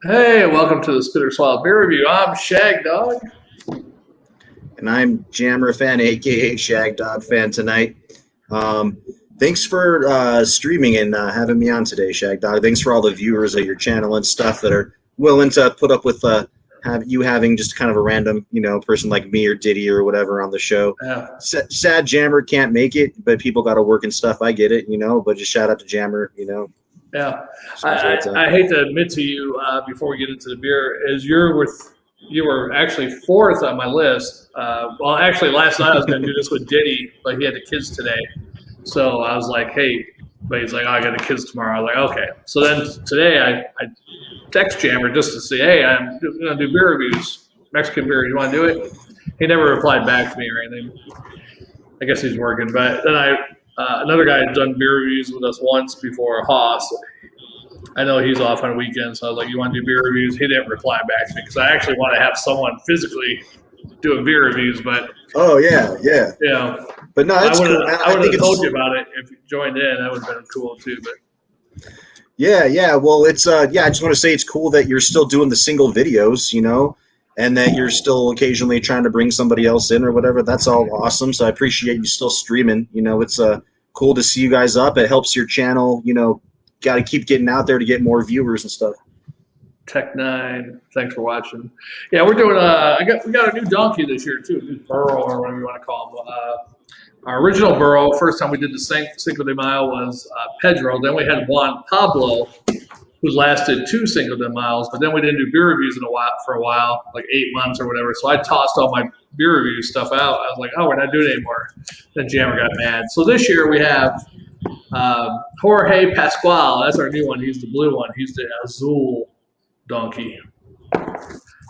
Hey, welcome to the Spitter Swallow Beer Review. I'm Shagdog. And I'm Jammer Fan, a.k.a. Shagdog Fan tonight. Thanks for streaming and having me on today, Shagdog. Thanks for all the viewers of your channel and stuff that are willing to put up with having just kind of a random, person like me or Diddy or whatever on the show. Yeah. Sad Jammer can't make it, but people got to work and stuff. I get it, but just shout out to Jammer, Yeah, I hate to admit to you before we get into the beer, is you were actually fourth on my list. Well, actually, last night I was going to do this with Diddy, but he had the kids today. So I was like, hey, but he's like, oh, I got the kids tomorrow. I was like, okay. So then today I text Jammer just to say, hey, I'm going to do beer reviews, Mexican beer. You want to do it? He never replied back to me or anything. I guess he's working. But then another guy had done beer reviews with us once before, Haas. I know he's off on weekends, so I was like, you want to do beer reviews? He didn't reply back to me because I actually want to have someone physically doing beer reviews, but oh yeah. But no, that's cool. I would have told you about it if you joined in. That would have been cool too. But yeah. Well, it's I just want to say it's cool that you're still doing the single videos, and that you're still occasionally trying to bring somebody else in or whatever. That's all awesome. So I appreciate you still streaming. It's cool to see you guys up. It helps your channel. Got to keep getting out there to get more viewers and stuff. Tech9, thanks for watching. Yeah, we're doing. We got a new donkey this year too, a new burrow or whatever you want to call them. Our original burrow, first time we did the Cinco de Mayo was Pedro. Then we had Juan Pablo, who lasted 2 Cinco de Mayos, but then we didn't do beer reviews for a while, like 8 months or whatever. So I tossed all my beer review stuff out. I was like, oh, we're not doing it anymore. Then Jammer got mad. So this year we have Jorge Pasqual. That's our new one. He's the blue one. He's the Azul donkey.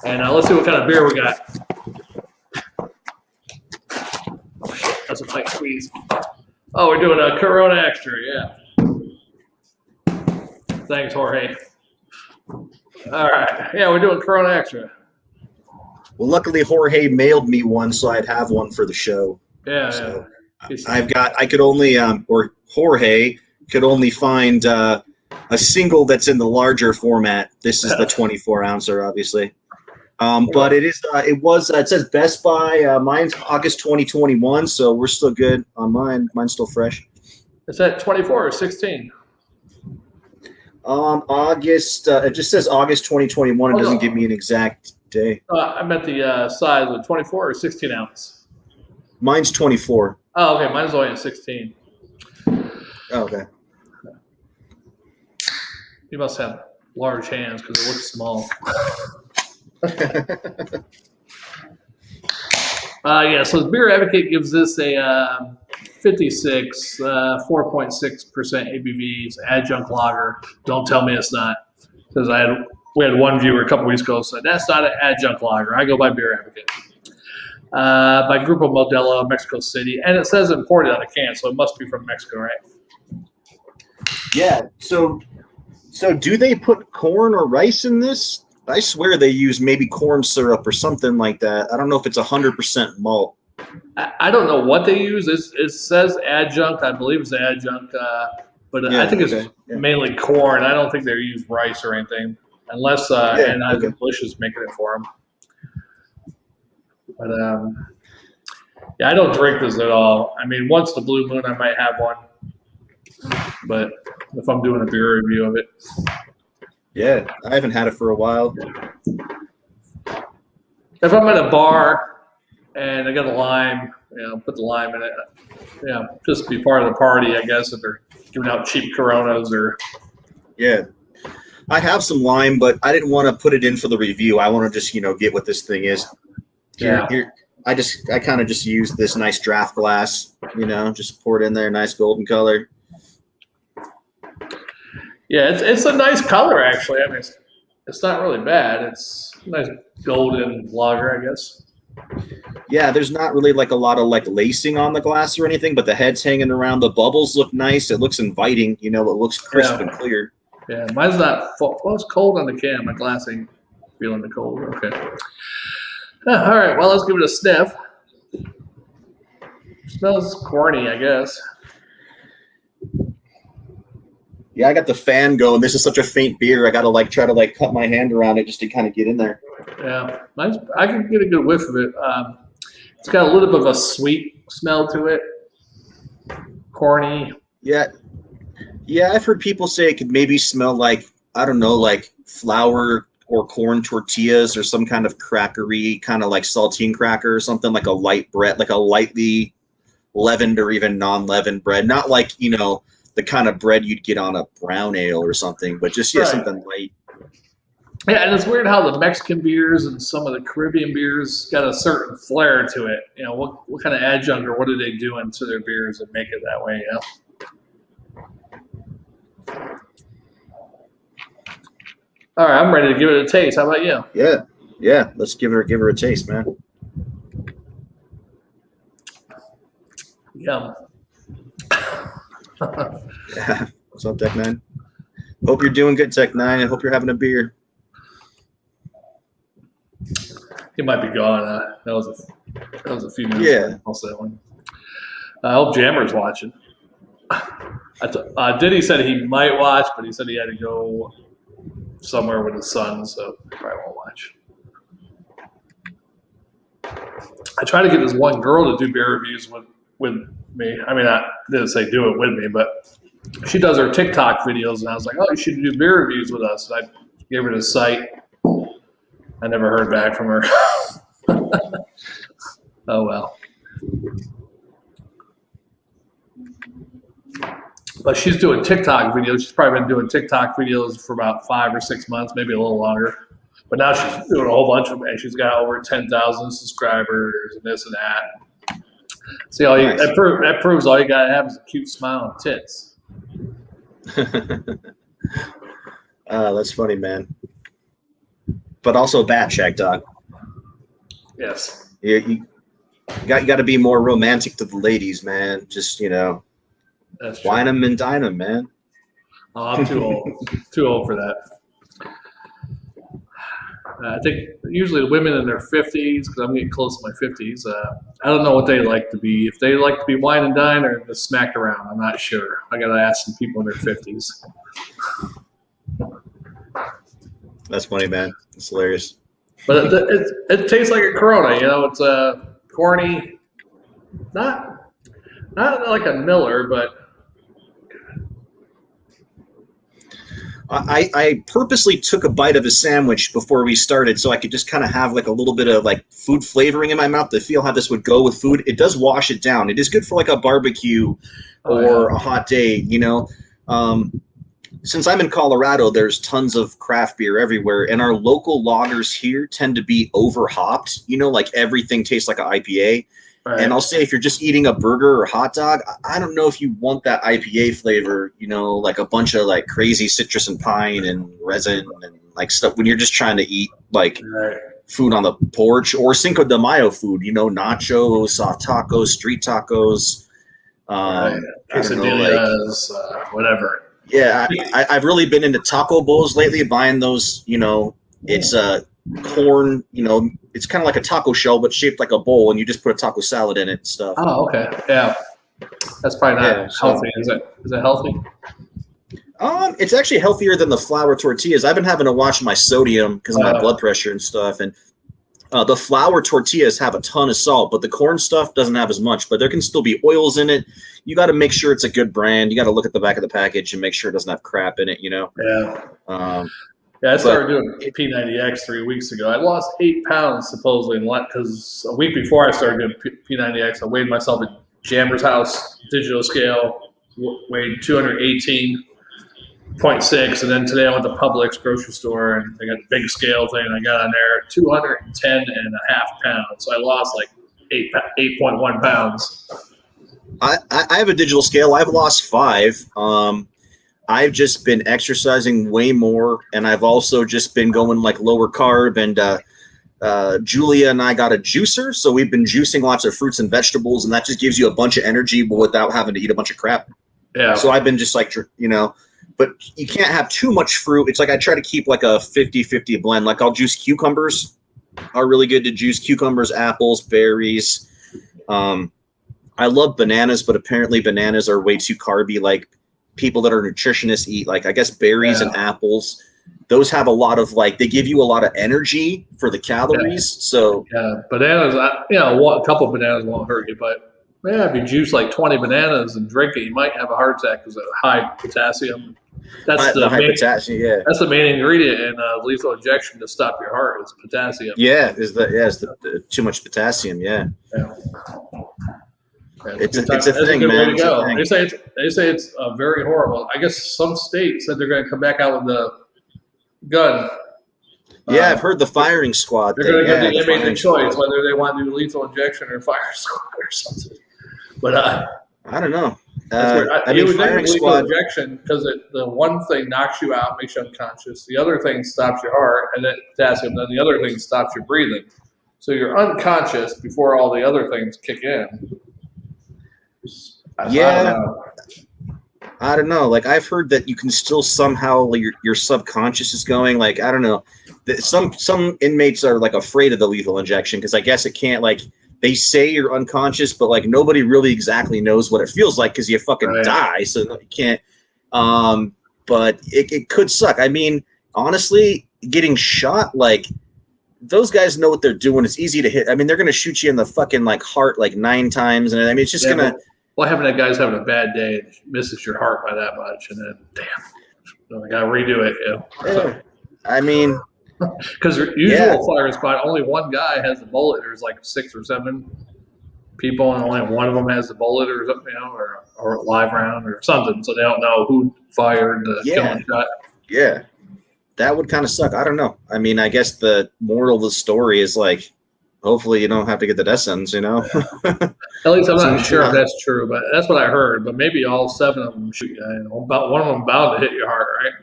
And let's see what kind of beer we got. Oh, shit, that's a tight squeeze. Oh, we're doing a Corona Extra, yeah. Thanks, Jorge. All right. Yeah, we're doing Corona Extra. Well, luckily Jorge mailed me one, so I'd have one for the show. Yeah. So Jorge could only find a single that's in the larger format. This is the 24-ouncer, obviously. But it says Best Buy. Mine's August 2021, so we're still good on mine. Mine's still fresh. Is that 24 or 16? August. It just says August 2021. It doesn't give me an exact day. I meant the size of 24 or 16 ounce. Mine's 24. Oh, okay. Mine's only at 16. Oh, okay. You must have large hands because it looks small. Yeah, so the Beer Advocate gives this a 56, 4.6% ABV. It's Adjunct lager. Don't tell me it's not, because we had one viewer a couple weeks ago said that's not an Adjunct lager. I go by Beer Advocate. By Grupo Modelo, Mexico City, and it says imported on the can, so it must be from Mexico, right? Yeah. So do they put corn or rice in this? I swear they use maybe corn syrup or something like that. I don't know if it's 100% malt. I don't know what they use. It says Adjunct. I believe it's Adjunct, but yeah, I think it's mainly corn. I don't think they use rice or anything, unless Bush is making it for them. But yeah, I don't drink this at all. I mean, once the blue moon, I might have one, but if I'm doing a beer review of it. Yeah, I haven't had it for a while. If I'm at a bar and I got a lime, put the lime in it. Just be part of the party, I guess, if they're giving out cheap Coronas or. Yeah, I have some lime, but I didn't want to put it in for the review. I want to just, get what this thing is. Here, I kind of just use this nice draft glass, just pour it in there, nice golden color. Yeah, it's a nice color, actually. I mean, it's not really bad. It's a nice golden lager, I guess. Yeah, there's not really a lot of lacing on the glass or anything, but the head's hanging around. The bubbles look nice. It looks inviting. It looks crisp and clear. Yeah, mine's not full. Well, it's cold on the can. My glass ain't Feeling the cold. Okay. All right. Well, let's give it a sniff. Smells corny, I guess. Yeah, I got the fan going. This is such a faint beer. I got to try to cut my hand around it just to kind of get in there. Yeah, I can get a good whiff of it. It's got a little bit of a sweet smell to it. Corny. Yeah. Yeah, I've heard people say it could maybe smell like, I don't know, like flour or corn tortillas or some kind of crackery, kind of like saltine cracker or something, like a light bread, like a lightly leavened or even non-leavened bread. Not like, the kind of bread you'd get on a brown ale or something, but just, something light. Yeah, and it's weird how the Mexican beers and some of the Caribbean beers got a certain flair to it. What kind of adjunct or what are they doing to their beers that make it that way, All right, I'm ready to give it a taste. How about you? Yeah. Let's give her a taste, man. Yum. Yeah. What's up, Tech 9? Hope you're doing good, Tech 9. I hope you're having a beer. He might be gone. That was a few minutes. Yeah. Also that one. I hope Jammer's watching. Diddy said he might watch, but he said he had to go somewhere with his son, so probably won't watch. I try to get this one girl to do beer reviews with me. I mean, I didn't say do it with me, but she does her TikTok videos, and I was like, oh, you should do beer reviews with us. And I gave her the site. I never heard back from her. Oh, well. But she's doing TikTok videos. She's probably been doing TikTok videos for about 5 or 6 months, maybe a little longer. But now she's doing a whole bunch of it. She's got over 10,000 subscribers and this and that. See, that proves all you got to have is a cute smile and tits. That's funny, man. But also bad, Shagdog. Yes. You got to be more romantic to the ladies, man. Just, That's true. wine them and dine them, man. Oh, I'm too old. Too old for that. I think usually the women in their 50s, because I'm getting close to my 50s, I don't know what they like to be. If they like to be wine and dine or just smacked around, I'm not sure. I got to ask some people in their 50s. That's funny, man. It's hilarious. But it tastes like a Corona, It's corny, not like a Miller, but I purposely took a bite of a sandwich before we started so I could just kind of have like a little bit of like food flavoring in my mouth to feel how this would go with food. It does wash it down. It is good for like a barbecue or a hot day, Since I'm in Colorado, there's tons of craft beer everywhere, and our local lagers here tend to be over hopped. Like everything tastes like an IPA. Right. And I'll say if you're just eating a burger or hot dog, I don't know if you want that IPA flavor, like a bunch of like crazy citrus and pine and resin and like stuff when you're just trying to eat like food on the porch or Cinco de Mayo food, nachos, soft tacos, street tacos, quesadillas, whatever. Yeah, I've really been into taco bowls lately, buying those, it's corn, it's kind of like a taco shell, but shaped like a bowl, and you just put a taco salad in it and stuff. Oh, okay. Yeah. That's probably not healthy. Is it healthy? It's actually healthier than the flour tortillas. I've been having to watch my sodium because of my blood pressure and stuff, and the flour tortillas have a ton of salt, but the corn stuff doesn't have as much, but there can still be oils in it. You got to make sure it's a good brand. You got to look at the back of the package and make sure it doesn't have crap in it, Yeah. I started doing P90X 3 weeks ago. I lost 8 pounds supposedly because a week before I started doing P90X, I weighed myself at Jammer's house, digital scale, weighed 218.6, and then today I went to Publix grocery store and they got the big scale thing. And I got on there 210.5 pounds. So I lost like 8.1 pounds. I have a digital scale. I've lost 5. I've just been exercising way more, and I've also just been going like lower carb. And Julia and I got a juicer, so we've been juicing lots of fruits and vegetables, and that just gives you a bunch of energy, but without having to eat a bunch of crap. Yeah. So I've been just like, but you can't have too much fruit. It's like I try to keep like a 50-50 blend. Like I'll juice cucumbers are really good to juice. Cucumbers, apples, berries. I love bananas, but apparently bananas are way too carby. Like people that are nutritionists eat, like I guess berries and apples. Those have a lot of they give you a lot of energy for the calories. So bananas, a couple of bananas won't hurt you, but if you juice like 20 bananas and drink it, you might have a heart attack because of high potassium. That's the high main, potassium. Yeah, that's the main ingredient in lethal injection to stop your heart is potassium. Yeah, it's the too much potassium. Yeah. It's a thing, man. Way to go. They say it's very horrible. I guess some states said they're going to come back out with the gun. Yeah, I've heard the firing squad. They're going to give the inmate the choice whether they want to do lethal injection or fire squad or something. But I don't know. You would think lethal injection because the one thing knocks you out, makes you unconscious. The other thing stops your heart, and then potassium. Then the other thing stops your breathing. So you're unconscious before all the other things kick in. I don't know. Like I've heard that you can still somehow your subconscious is going. Like I don't know. Some inmates are like afraid of the lethal injection because I guess it can't they say you're unconscious, but nobody really exactly knows what it feels like because you fucking die. So you can't. But it could suck. I mean, honestly, getting shot those guys know what they're doing. It's easy to hit. I mean, they're gonna shoot you in the fucking heart 9 times, and I mean, it's just gonna. Well, having that guy's having a bad day and misses your heart by that much, and then damn, I gotta redo it. So, I mean, because usual fire squad, only one guy has the bullet. There's 6 or 7 people, and only one of them has the bullet, or something, or a live round or something. So they don't know who fired the killing shot. Yeah, that would kind of suck. I don't know. I mean, I guess the moral of the story is hopefully you don't have to get the death sentence. At least I'm not sure if that's true, but that's what I heard. But maybe all 7 of them shoot you. About one of them bound to hit your heart, right?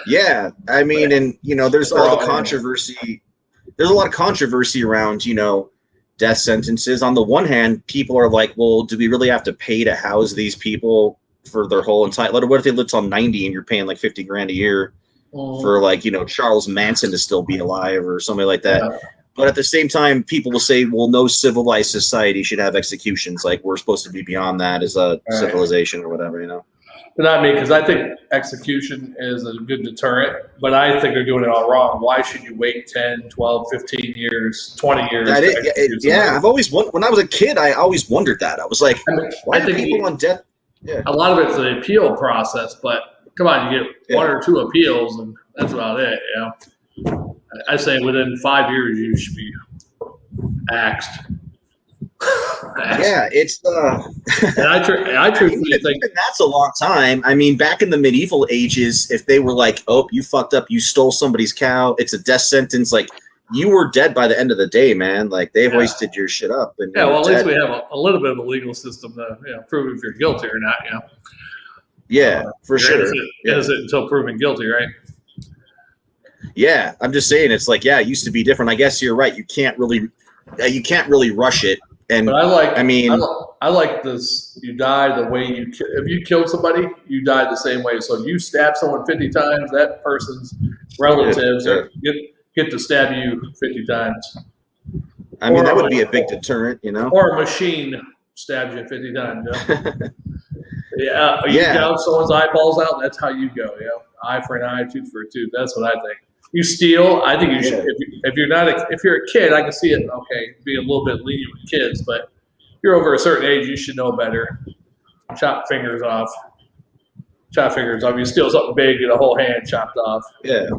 Yeah, I mean, and there's all the controversy. There's a lot of controversy around death sentences. On the one hand, people are like, well, do we really have to pay to house these people for their whole entire? What if they live till 90 and you're paying $50,000 a year for Charles Manson to still be alive or something like that? Yeah. But at the same time, people will say, well, no civilized society should have executions. We're supposed to be beyond that as a civilization or whatever, But not me, because I think execution is a good deterrent, but I think they're doing it all wrong. Why should you wait 10, 12, 15 years, 20 years? I've always when I was a kid, I always wondered that. I was like, why are people on death? Yeah. A lot of it's the appeal process, but come on, you get 1 or 2 appeals, and that's about it. I say within 5 years you should be axed. Yeah, it's and I truthfully think that's a long time. I mean, back in the medieval ages, if they were like, "Oh, you fucked up, you stole somebody's cow," it's a death sentence. You were dead by the end of the day, man. They hoisted your shit up. And well, at least we have a little bit of a legal system to prove if you're guilty or not. Yeah, for sure. Innocent until proven guilty, right? Yeah, I'm just saying it's it used to be different. I guess you're right. You can't really rush it. And but I like this. You die the way if you killed somebody, you die the same way. So if you stab someone 50 times, that person's relatives get to stab you 50 times. I mean, that would be a big deterrent, Or a machine stabs you 50 times. You gouge someone's eyeballs out. That's how you go. Eye for an eye, tooth for a tooth. That's what I think. You steal. I think you should. If you're a kid, I can see it. Okay, be a little bit lenient with kids, but if you're over a certain age, you should know better. Chop fingers off. You steal something big, get a whole hand chopped off. Yeah.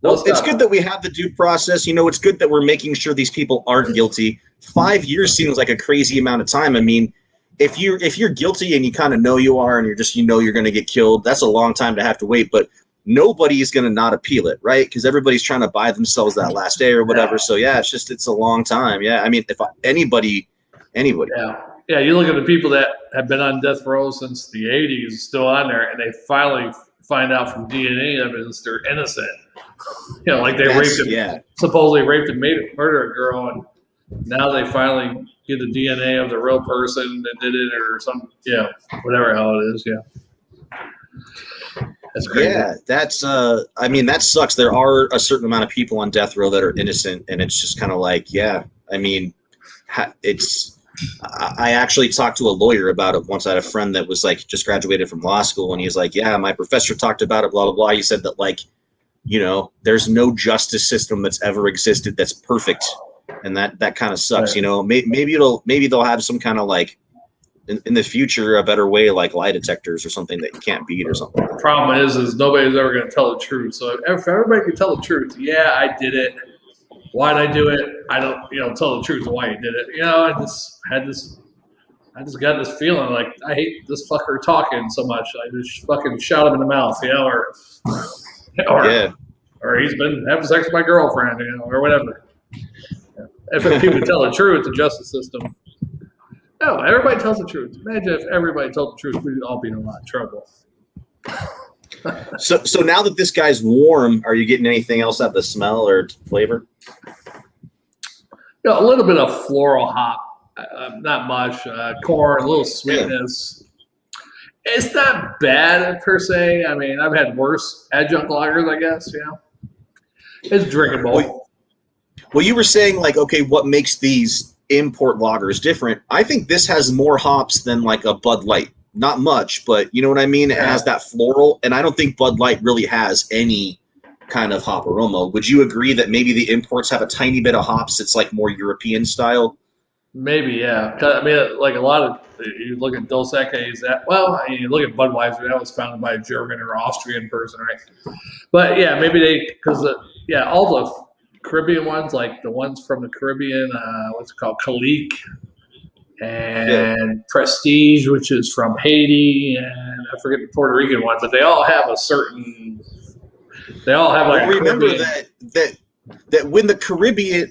Well, it's good that we have the due process. It's good that we're making sure these people aren't guilty. 5 years seems like a crazy amount of time. I mean, if you're guilty and you kind of know you are, and you're just you're going to get killed, that's a long time to have to wait. But nobody is going to not appeal it, right? Because everybody's trying to buy themselves that last day or whatever. So it's a long time. Yeah, I mean, if anybody. Yeah, you look at the people that have been on death row since the 80s, still on there, and they finally find out from DNA evidence they're innocent. They supposedly raped and murdered a girl, and now they finally get the DNA of the real person that did it or some, whatever hell it is, That's crazy. Yeah, that's I mean, that sucks. There are a certain amount of people on death row that are innocent, and it's just kind of like, yeah, I mean, it's I actually talked to a lawyer about it once. I had a friend that was like just graduated from law school, and he's like, yeah, my professor talked about it, blah blah blah. He said that, like, you know, there's no justice system that's ever existed that's perfect, and that kind of sucks. You know, maybe they'll have some kind of like in the future a better way, like lie detectors or something that you can't beat or something. The problem is nobody's ever going to tell the truth. So if everybody can tell the truth, yeah, I did it. Why'd I do it? I don't, tell the truth of why you did it. I just got this feeling like I hate this fucker talking so much. I just fucking shout him in the mouth, or he's been having sex with my girlfriend, or whatever. If people tell the truth, the justice system. No, everybody tells the truth. Imagine if everybody told the truth, we'd all be in a lot of trouble. So now that this guy's warm, are you getting anything else out of the smell or flavor? A little bit of floral hop, not much. Corn, a little sweetness. Yeah. It's not bad per se. I mean, I've had worse adjunct lagers, I guess. It's drinkable. Well, you were saying, like, okay, what makes these import lagers different? I think this has more hops than like a Bud Light. Not much, but you know what I mean? It has that floral, and I don't think Bud Light really has any kind of hop aroma. Would you agree that maybe the imports have a tiny bit of hops? It's like more European style? Maybe, yeah. I mean, like a lot of, you look at Dos Equis, you look at Budweiser, that was founded by a German or Austrian person, right? But yeah, maybe all the Caribbean ones, like the ones from the Caribbean, what's it called, Calique, and Prestige, which is from Haiti, and I forget the Puerto Rican one, but they all have a certain. They all have like. Well, remember that when the Caribbean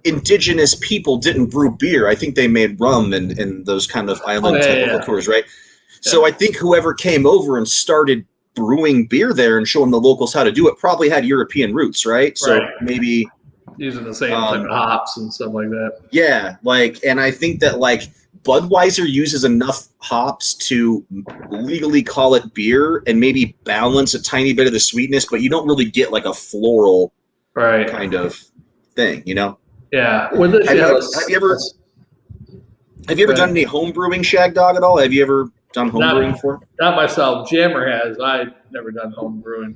indigenous people didn't brew beer. I think they made rum and those kind of island type of liqueurs, right? Yeah. So I think whoever came over and started brewing beer there and showing the locals how to do it probably had European roots, right? So maybe using the same type of hops and stuff like that. Yeah, and I think that Budweiser uses enough hops to legally call it beer and maybe balance a tiny bit of the sweetness, but you don't really get like a floral kind of thing, Yeah. Have you ever done any home brewing, Shagdog, at all? Have you ever done home brewing before? Not myself. Jammer has. I've never done home brewing.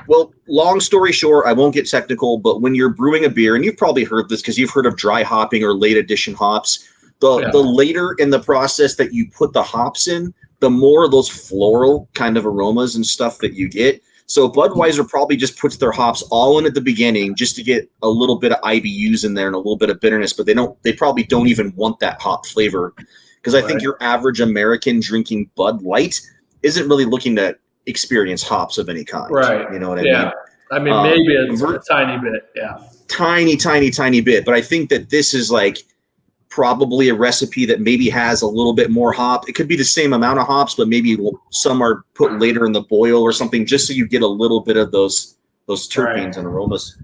Well, long story short, I won't get technical, but when you're brewing a beer, and you've probably heard this because you've heard of dry hopping or late addition hops, the later in the process that you put the hops in, the more of those floral kind of aromas and stuff that you get. So Budweiser probably just puts their hops all in at the beginning just to get a little bit of IBUs in there and a little bit of bitterness, but they probably don't even want that hop flavor. Because I think your average American drinking Bud Light isn't really looking to experience hops of any kind. Right. You know what I mean? I mean, maybe it's a tiny bit. Yeah. Tiny bit. But I think that this is probably a recipe that maybe has a little bit more hop. It could be the same amount of hops, but maybe some are put later in the boil or something, just so you get a little bit of those terpenes and aromas.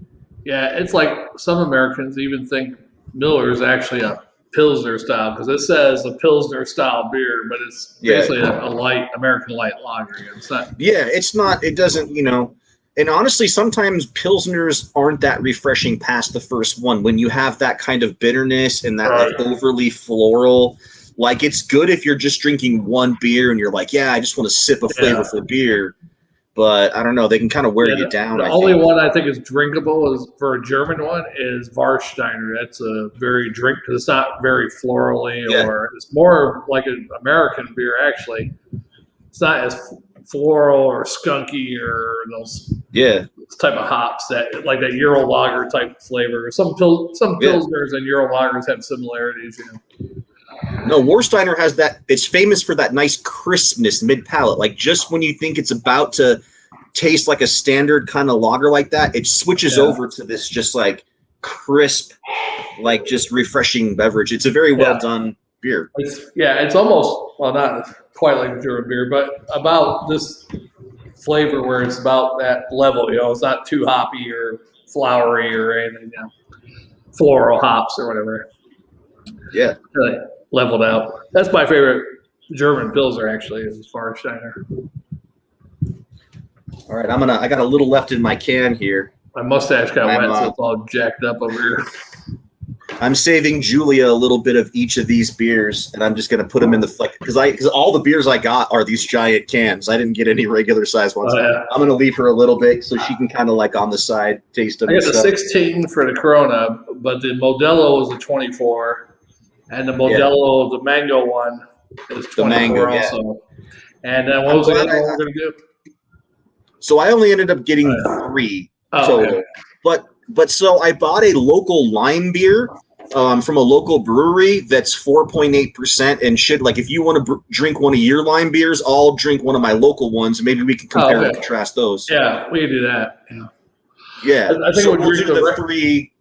Yeah, it's like some Americans even think Miller is actually a Pilsner style because it says a Pilsner style beer, but it's basically a light American light lager. It's not. Yeah, it's not. It doesn't. And honestly, sometimes Pilsners aren't that refreshing past the first one. When you have that kind of bitterness and that overly floral, it's good if you're just drinking one beer and you're like, I just want to sip a flavorful beer. But I don't know, they can kind of wear you down. The only one I think is drinkable is for a German one is Warsteiner. That's a very because it's not very florally or it's more like an American beer actually. It's not as floral or skunky or those type of hops that like that Euro lager type flavor. Some Pilsners and Euro lagers have similarities. No, Warsteiner has that. It's famous for that nice crispness mid palate. Just when you think it's about to taste like a standard kind of lager like that, it switches over to this just crisp, just refreshing beverage. It's a very well done beer. It's almost not quite like a German beer, but about this flavor where it's about that level. It's not too hoppy or flowery or anything. Floral hops or whatever. Yeah. Leveled out. That's my favorite German Pilsner actually is far shiner. All right, I got a little left in my can here. My mustache got wet, so it's all jacked up over here. I'm saving Julia a little bit of each of these beers, and I'm just gonna put them in the because all the beers I got are these giant cans. I didn't get any regular size ones. Yeah. I'm gonna leave her a little bit so she can kind of like on the side taste them. I got the 16 for the Corona, but the Modelo is a 24, and the Modelo, the mango one, is 24 mango, also. And then what was the other one we're gonna do? So I only ended up getting 3 total. Okay. But so I bought a local lime beer from a local brewery that's 4.8% and should, like, if you want to drink one of your lime beers, I'll drink one of my local ones. Maybe we can compare and contrast those. Yeah, we can do that. Yeah. I think we'll do the 3.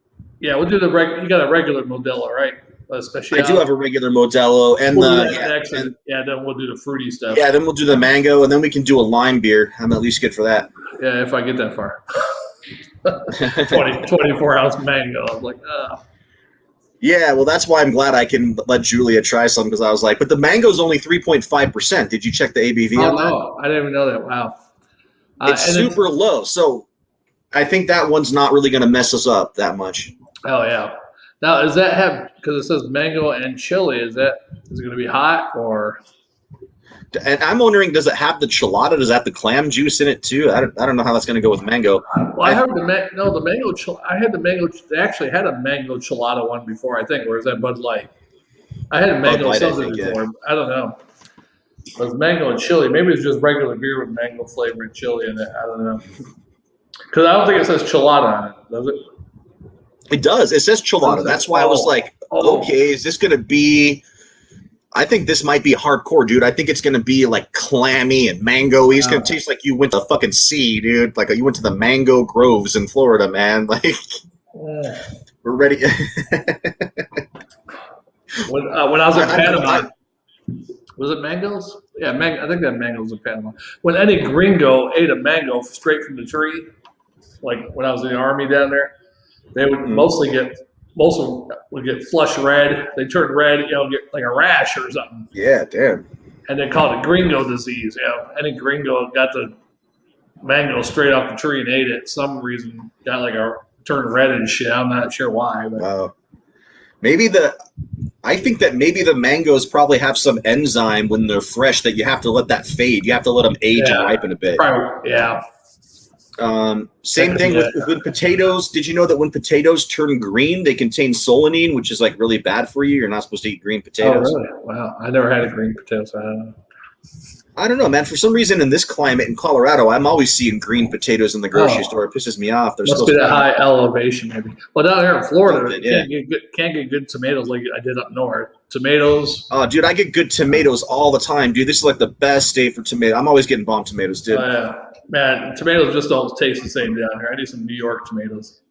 Yeah, we'll do the you got a regular Modelo, right? I do have a regular Modelo, and then we'll do the fruity stuff. Yeah, then we'll do the mango, and then we can do a lime beer. I'm at least good for that. Yeah, if I get that far. 24-ounce mango. I was like, oh. Yeah, well, that's why I'm glad I can let Julia try some, because I was like, but the mango's only 3.5%. Did you check the ABV on that? No, I didn't even know that. Wow. It's super low, so I think that one's not really going to mess us up that much. Oh, yeah. Now, does that have, because it says mango and chili, is it going to be hot or? And I'm wondering, does it have the chilada? Does it have the clam juice in it too? I don't know how that's going to go with mango. Well, I heard the mango. I had the mango. They actually had a mango chilada one before, I think. Or is that Bud Light? I had a mango something before. I don't know. It was mango and chili. Maybe it's just regular beer with mango flavor and chili in it. I don't know. Because I don't think it says chilada on it, does it? It does. It says chilada. That's why I was like, okay, is this going to be? I think this might be hardcore, dude. I think it's going to be like clammy and mango-y. It's going to taste like you went to the fucking sea, dude. Like you went to the mango groves in Florida, man. Like, we're ready. When I was in Panama, was it mangoes? Yeah, I think that mangoes in Panama. When any gringo ate a mango straight from the tree, like when I was in the Army down there, they would most of them would get flush red. They turn red, get like a rash or something. Yeah, damn. And they called it gringo disease. Any gringo got the mango straight off the tree and ate it. Some reason got like turned red and shit. I'm not sure why. But. Wow. I think that maybe the mangoes probably have some enzyme when they're fresh that you have to let that fade. You have to let them age and ripen a bit. Probably, yeah. Same thing with potatoes. Did you know that when potatoes turn green, they contain solanine, which is like really bad for you? You're not supposed to eat green potatoes. Oh, really? Wow. I never had a green potato, so I don't know. I don't know, man. For some reason in this climate in Colorado, I'm always seeing green potatoes in the grocery store. It pisses me off. They're must be that high elevation, maybe. Well, down here in Florida, can't get good tomatoes like I did up north. Tomatoes. Oh, dude, I get good tomatoes all the time, dude. This is like the best state for tomatoes. I'm always getting bomb tomatoes, dude. Yeah. Man, tomatoes just don't taste the same down here. I need some New York tomatoes.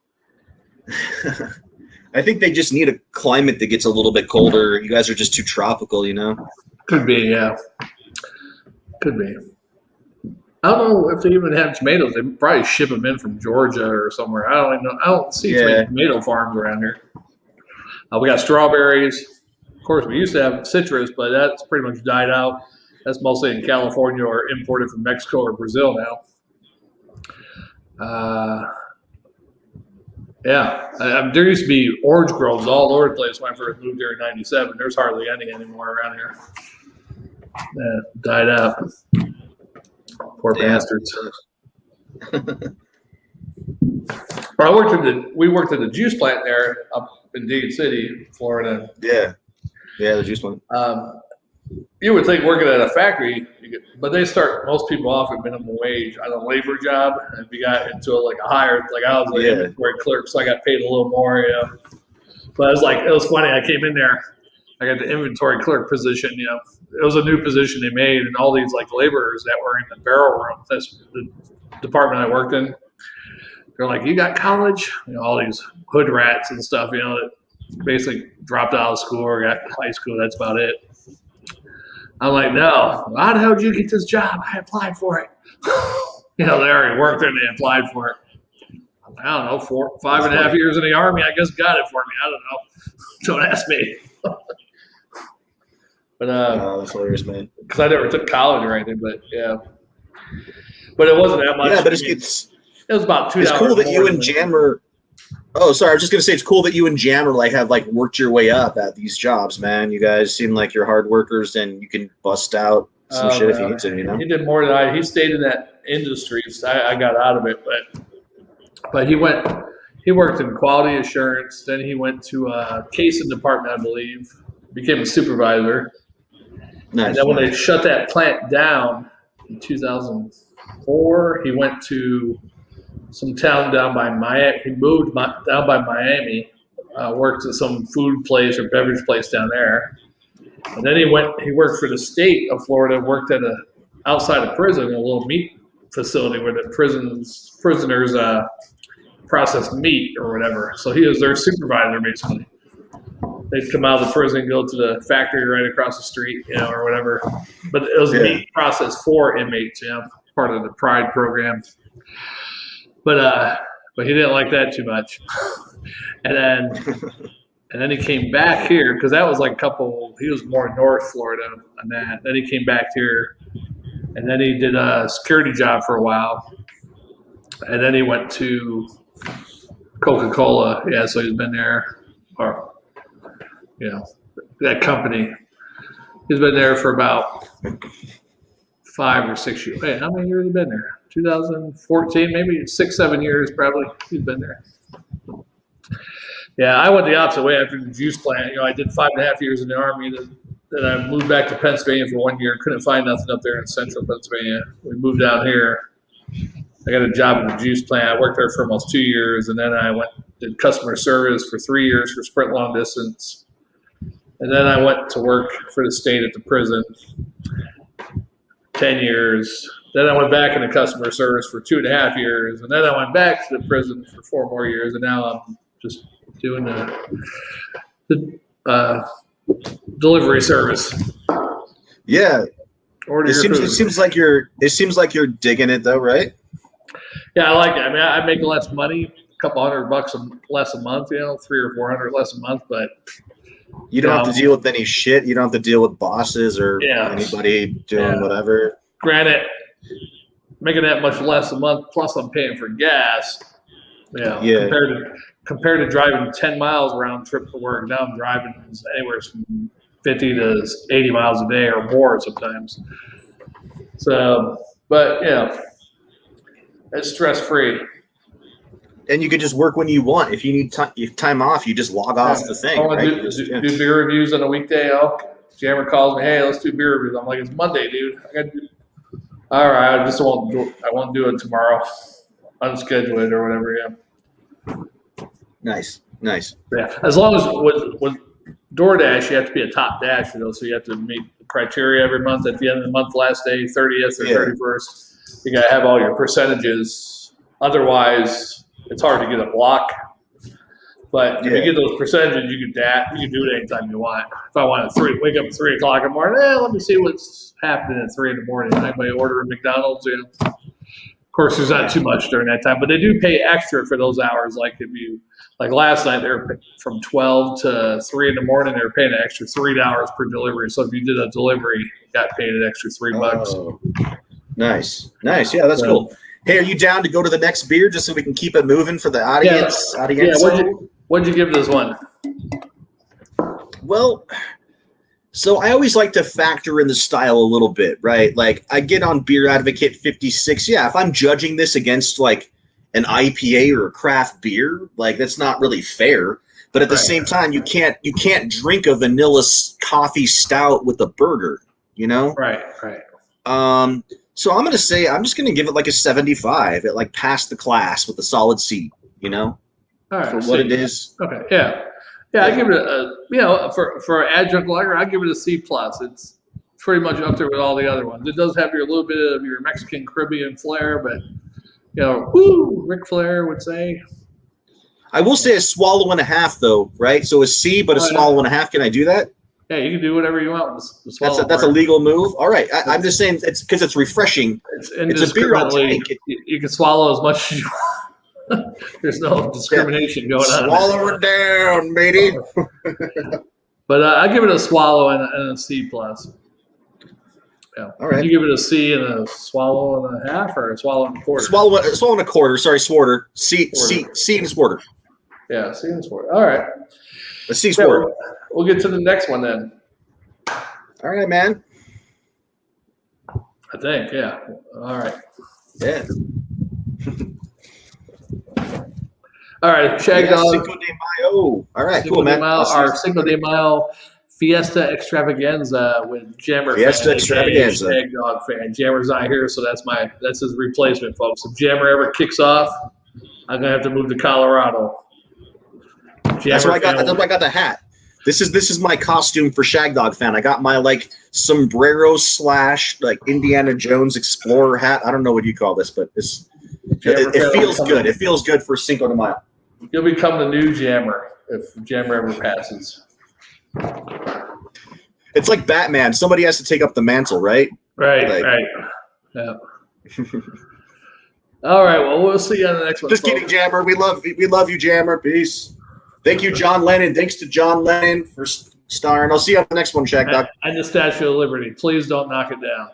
I think they just need a climate that gets a little bit colder. You guys are just too tropical, Could be, yeah. Could be. I don't know if they even have tomatoes. They probably ship them in from Georgia or somewhere. I don't even know. I don't see too many tomato farms around here. We got strawberries. Of course, we used to have citrus, but that's pretty much died out. That's mostly in California or imported from Mexico or Brazil now. There used to be orange groves all over the place when I first moved here in '97. There's hardly any anymore around here. Died out. Poor bastards. We worked at the juice plant there up in Dade City, Florida. Yeah, the juice plant. You would think working at a factory, but they start most people off at minimum wage on a labor job. And if you got into like a higher, like I was an inventory clerk, so I got paid a little more. But it was funny. I came in there, I got the inventory clerk position. It was a new position they made, and all these like laborers that were in the barrel room. That's the department I worked in. They're like, "You got college?" All these hood rats and stuff. That basically dropped out of school or got high school. That's about it. I'm like, no. How the hell did you get this job? I applied for it. They already worked there and they applied for it. I'm like, I don't know, 5.5 years in the Army, I guess got it for me. I don't know. Don't ask me. But that's hilarious, man. Because I never took college or anything, but yeah. But it wasn't that much. Yeah, but it was about $2. It's cool that you and Jammer. Oh, sorry. I was just gonna say it's cool that you and Jammer like have like worked your way up at these jobs, man. You guys seem like you're hard workers, and you can bust out some shit if you need to. You know, he did more than I. He stayed in that industry, so I got out of it. But he worked in quality assurance. Then he went to a casing department, I believe. Became a supervisor. Nice, and then when they shut that plant down in 2004, he went to some town down by Miami. He moved down by Miami, worked at some food place or beverage place down there. And then he worked for the state of Florida, worked at outside of prison, a little meat facility where the prisoners process meat or whatever. So he was their supervisor, basically. They'd come out of the prison, go to the factory right across the street, or whatever. But it was meat processed for inmates, part of the Pride program. But he didn't like that too much. And then he came back here because that was like he was more North Florida on that. Then he came back here, and then he did a security job for a while. And then he went to Coca-Cola. Yeah, so he's been there, or, that company. He's been there for about 5 or 6 years. Wait, how many years have he been there? 2014, maybe 6-7 years probably he's been there. Yeah, I went the opposite way after the juice plant. I did 5.5 years in the Army. Then I moved back to Pennsylvania for 1 year. Couldn't find nothing up there in central Pennsylvania. We moved down here. I got a job in the juice plant. I worked there for almost 2 years, and then I did customer service for 3 years for Sprint Long Distance. And then I went to work for the state at the prison 10 years. Then I went back into customer service for 2.5 years, and then I went back to the prison for 4 more years, and now I'm just doing the delivery service. Yeah, it seems like you're digging it though, right? Yeah, I like it. I mean, I make less money, a couple $100 less a month, 300 or 400 less a month, but you don't have to deal with any shit. You don't have to deal with bosses or anybody doing whatever. Granted, making that much less a month, plus I'm paying for gas. Compared to driving 10 miles round trip to work, now I'm driving anywhere from 50 to 80 miles a day or more sometimes. So, but it's stress free. And you can just work when you want. If you need time off, you just log off the thing. Do beer reviews on a weekday. Jammer calls me, hey, let's do beer reviews. I'm like, it's Monday, dude. All right, I won't do it tomorrow. Unschedule it or whatever. Yeah. Nice. Yeah, as long as with DoorDash, you have to be a top dasher though, so you have to meet the criteria every month. At the end of the month, last day, 30th or 31st, you got to have all your percentages. Otherwise, it's hard to get a block. But if you get those percentages, you can do it anytime you want. If I want to wake up at 3 o'clock in the morning, let me see what's happening at 3 in the morning. I might order a McDonald's. Of course, there's not too much during that time, but they do pay extra for those hours. Like last night, they were from 12 to 3 in the morning. They were paying an extra $3 per delivery. So if you did a delivery, you got paid an extra $3. Oh, nice. Yeah, that's cool. Hey, are you down to go to the next beer just so we can keep it moving for the audience? What'd you give this one? Well, so I always like to factor in the style a little bit, right? Like I get on Beer Advocate 56. Yeah, if I'm judging this against like an IPA or a craft beer, like that's not really fair. But at the same time, you can't drink a vanilla coffee stout with a burger, Right. So I'm just gonna give it like a 75. It like passed the class with a solid C, All right, for what it is. Okay, yeah. I give it for adjunct lager, I give it a C+. It's pretty much up there with all the other ones. It does have a little bit of your Mexican Caribbean flair, but Ric Flair would say. I will say a swallow and a half though, right? So a C, but a swallow and a half. Can I do that? Yeah, you can do whatever you want with the swallow. That's a legal move. All right, I'm just saying it's because it's refreshing. It's a beer I'll take. You can swallow as much as you want. There's no discrimination going on. Swallow it down, matey. But I give it a swallow and a C plus. Yeah. All right. You give it a C and a swallow and a half, or a swallow and a quarter? Swallow and a quarter. Sorry, Swarter. C and a Swarter. Yeah, C and a Swarter. All right. A C Swarter. We'll get to the next one then. All right, man. I think, yeah. All right. Yeah. All right, Shagdog. Cinco de Mayo. All right, Cinco cool, de man. Mayo, our Cinco de Mayo Fiesta Extravaganza with Jammer Fiesta fan, Extravaganza. Shagdog fan. Jammer's not here, so that's his replacement, folks. If Jammer ever kicks off, I'm gonna have to move to Colorado. That's why I got the hat. This is my costume for Shagdog fan. I got my sombrero / Indiana Jones Explorer hat. I don't know what you call this, but it feels good. It feels good for Cinco de Mayo. You'll become the new Jammer if Jammer ever passes. It's like Batman. Somebody has to take up the mantle, right? Right. Yeah. All right. Well, we'll see you on the next one. Just kidding, Jammer. We love you, Jammer. Peace. Thank you, John Lennon. Thanks to John Lennon for starring. I'll see you on the next one, Shagdog. And the Statue of Liberty. Please don't knock it down.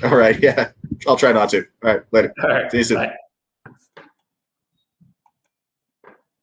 All right. Yeah. I'll try not to. All right. Later. All right. See you soon. Bye.